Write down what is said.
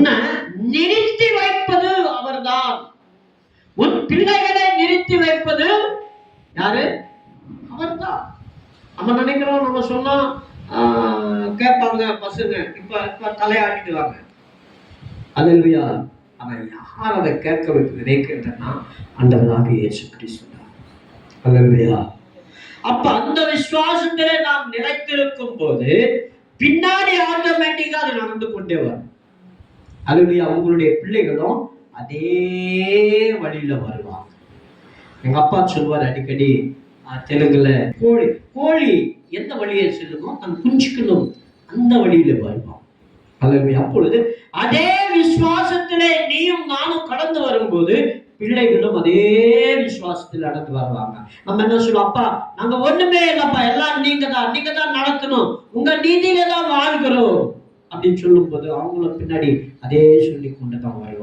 உன்னை நிறுத்தி வைப்பது அவர்தான். உன் பிள்ளைகளை நிறுத்தி வைப்பது யாரு? அவர்தான். நம்ம நினைக்கிறோம், நம்ம சொன்னா கேட்பாங்க பசங்க, இப்ப தலையாட்டிட்டு வாங்க. அல்லேலூயா. அவன் யார் அதை கேட்க வைத்து நினைக்கின்றனா? ஆண்டவராக இயேசு கிறிஸ்து. அல்லேலூயா. அப்ப அந்த விசுவாசத்திலே நாம் நிலைத்திருக்கும் போது பின்னாடி ஆட்டோமேட்டிக்கா அது நடந்து கொண்டே வரும். அல்லேலூயா. உங்களுடைய பிள்ளைகளும் அதே வழியில வருவாங்க. எங்க அப்பா சொல்வார் அடிக்கடி தெலுங்குல, கோழி எந்த வழியை செல்லுமோ தன் குஞ்சுக்கணும் அந்த வழியில வருவான். அல்லேலூயா. அப்பொழுது அதே விசுவாசத்திலே நீயும் நானும் கடந்து வரும்போது பிள்ளைகளும் அதே விசுவாசத்தில் நடந்து வருவாங்க. நம்ம என்ன சொல்லுவோம்? அப்பா நாங்க ஒண்ணுமே இல்லப்பா, எல்லாம் நீங்க தான் நடத்தணும், உங்க நீதியில தான் வாழ்கிறோம் அப்படின்னு சொல்லும் போது அவங்களும் பின்னாடி அதே சொல்லி கொண்டுதான் வருவாங்க.